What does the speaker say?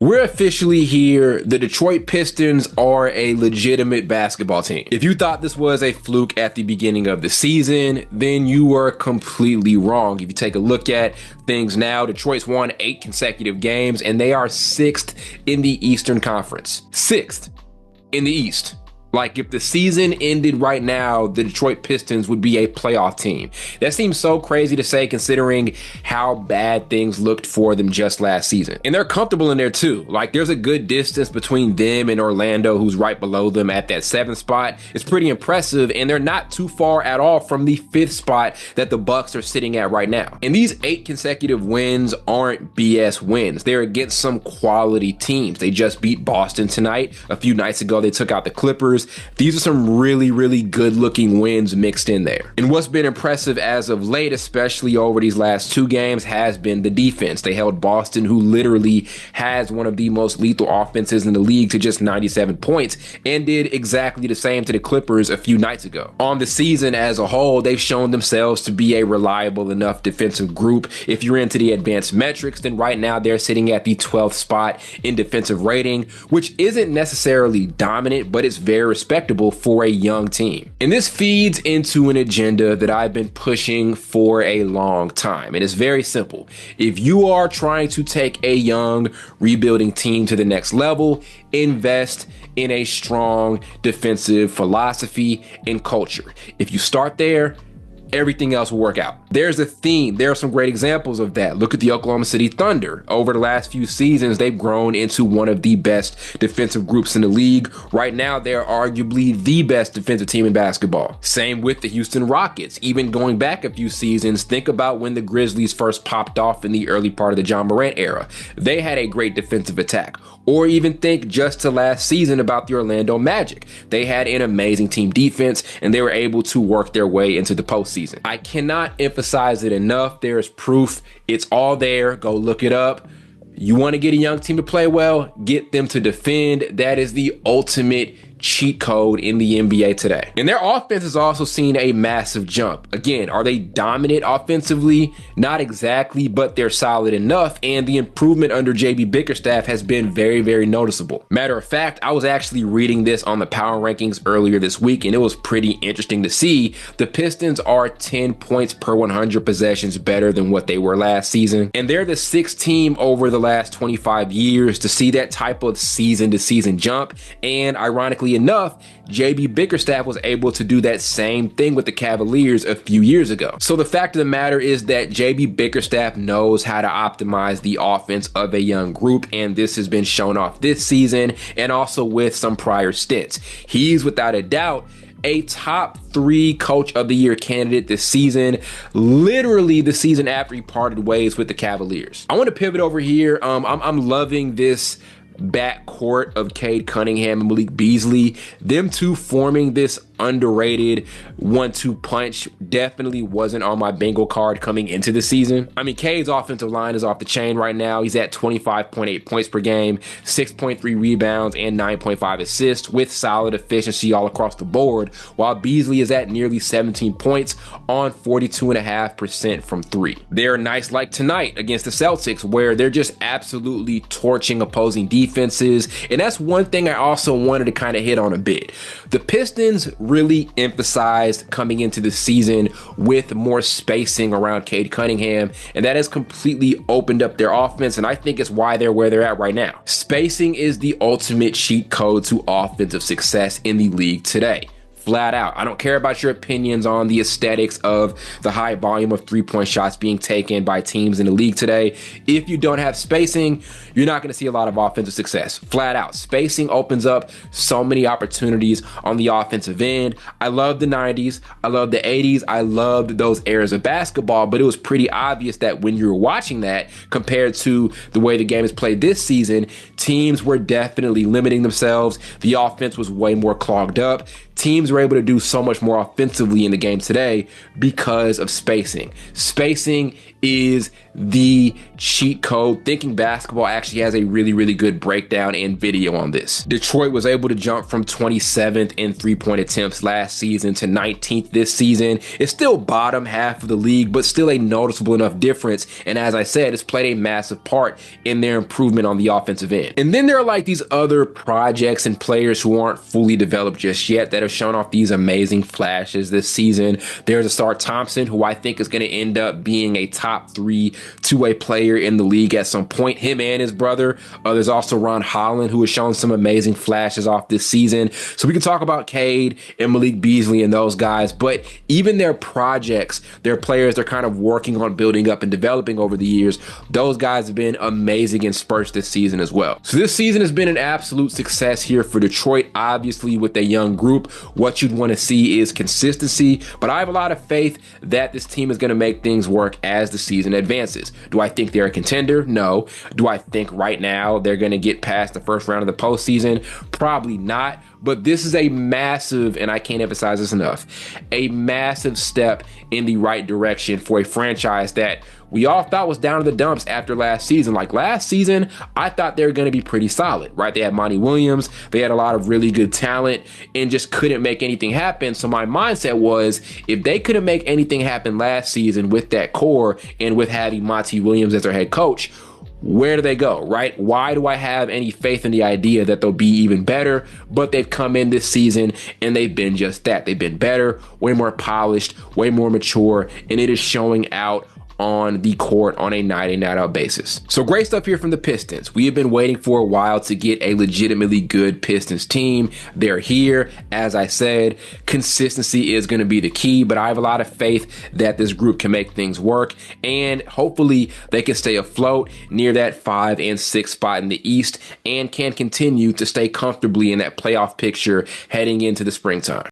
We're officially here. The Detroit Pistons are a legitimate basketball team. If you thought this was a fluke at the beginning of the season, then you were completely wrong. If you take a look at things now, Detroit's won 8 consecutive games, and they are 6th in the Eastern Conference. 6th in the East. Like, if the season ended right now, the Detroit Pistons would be a playoff team. That seems so crazy to say considering how bad things looked for them just last season. And they're comfortable in there too. Like, there's a good distance between them and Orlando, who's right below them at that 7th spot. It's pretty impressive, and they're not too far at all from the 5th spot that the Bucks are sitting at right now. And these 8 consecutive wins aren't BS wins. They're against some quality teams. They just beat Boston tonight. A few nights ago, they took out the Clippers. These are some really good looking wins mixed in there. And what's been impressive as of late, especially over these last 2 games, has been the defense. They held Boston, who literally has one of the most lethal offenses in the league, to just 97 points, and did exactly the same to the Clippers a few nights ago. On the season as a whole, they've shown themselves to be a reliable enough defensive group. If you're into the advanced metrics, then right now they're sitting at the 12th spot in defensive rating, which isn't necessarily dominant, but it's very respectable for a young team. And this feeds into an agenda that I've been pushing for a long time. And it's very simple. If you are trying to take a young, rebuilding team to the next level, invest in a strong defensive philosophy and culture. If you start there, everything else will work out. There's a theme. There are some great examples of that. Look at the Oklahoma City Thunder. Over the last few seasons, they've grown into one of the best defensive groups in the league. Right now, they're arguably the best defensive team in basketball. Same with the Houston Rockets. Even going back a few seasons, think about when the Grizzlies first popped off in the early part of the John Morant era. They had a great defensive attack. Or even think just to last season about the Orlando Magic. They had an amazing team defense, and they were able to work their way into the postseason. I cannot emphasize it enough. There's proof. It's all there. Go look it up. You want to get a young team to play well? Get them to defend. That is the ultimate cheat code in the NBA today. And their offense has also seen a massive jump. Again, are they dominant offensively? Not exactly, but they're solid enough, and the improvement under JB Bickerstaff has been very noticeable. Matter of fact, I was actually reading this on the power rankings earlier this week, and it was pretty interesting to see. The Pistons are 10 points per 100 possessions better than what they were last season, and they're the 6th team over the last 25 years to see that type of season-to-season jump. And ironically enough, JB Bickerstaff was able to do that same thing with the Cavaliers a few years ago. So the fact of the matter is that JB Bickerstaff knows how to optimize the offense of a young group, and this has been shown off this season and also with some prior stints. He's without a doubt a top 3 coach of the year candidate this season, literally the season after he parted ways with the Cavaliers. I want to pivot over here. I'm loving this backcourt of Cade Cunningham and Malik Beasley. Them two forming this underrated 1-2 punch definitely wasn't on my bingo card coming into the season. I mean, Cade's offensive line is off the chain right now. He's at 25.8 points per game, 6.3 rebounds, and 9.5 assists with solid efficiency all across the board, while Beasley is at nearly 17 points on 42.5% from 3. They're nice like tonight against the Celtics, where they're just absolutely torching opposing defenses. And that's one thing I also wanted to kind of hit on a bit. The Pistons really emphasized coming into the season with more spacing around Cade Cunningham, and that has completely opened up their offense, and I think it's why they're where they're at right now. Spacing is the ultimate cheat code to offensive success in the league today. Flat out. I don't care about your opinions on the aesthetics of the high volume of 3-point shots being taken by teams in the league today. If you don't have spacing, you're not going to see a lot of offensive success. Flat out. Spacing opens up so many opportunities on the offensive end. I love the 90s. I love the 80s. I loved those eras of basketball, but it was pretty obvious that when you were watching that compared to the way the game is played this season, teams were definitely limiting themselves. The offense was way more clogged up. Teams were able to do so much more offensively in the game today because of spacing. Spacing is the cheat code. Thinking Basketball actually has a really, really good breakdown and video on this. Detroit was able to jump from 27th in three-point attempts last season to 19th this season. It's still bottom half of the league, but still a noticeable enough difference. And as I said, it's played a massive part in their improvement on the offensive end. And then there are like these other projects and players who aren't fully developed just yet that have shown off these amazing flashes this season. There's a Star Thompson, who I think is going to end up being a top 3 two-way player in the league at some point, him and his brother. There's also Ron Holland, who has shown some amazing flashes off this season. So we can talk about Cade and Malik Beasley and those guys, but even their projects, their players they're kind of working on building up and developing over the years, those guys have been amazing in spurts this season as well. So this season has been an absolute success here for Detroit. Obviously, with a young group, what you'd want to see is consistency, but I have a lot of faith that this team is going to make things work as the season advances. Do I think they're a contender? No. Do I think right now they're going to get past the first round of the postseason? Probably not. But this is a massive, and I can't emphasize this enough, a massive step in the right direction for a franchise that we all thought was down to the dumps after last season. Like last season, I thought they were going to be pretty solid, right? They had Monty Williams, they had a lot of really good talent, and just couldn't make anything happen. So my mindset was, if they couldn't make anything happen last season with that core and with having Monty Williams as their head coach, where do they go, right? Why do I have any faith in the idea that they'll be even better? But they've come in this season and they've been just that. They've been better, way more polished, way more mature, and it is showing out on the court on a night in, night out basis. So great stuff here from the Pistons. We have been waiting for a while to get a legitimately good Pistons team. They're here. As I said, consistency is going to be the key, but I have a lot of faith that this group can make things work, and hopefully they can stay afloat near that 5 and 6 spot in the East and can continue to stay comfortably in that playoff picture heading into the springtime.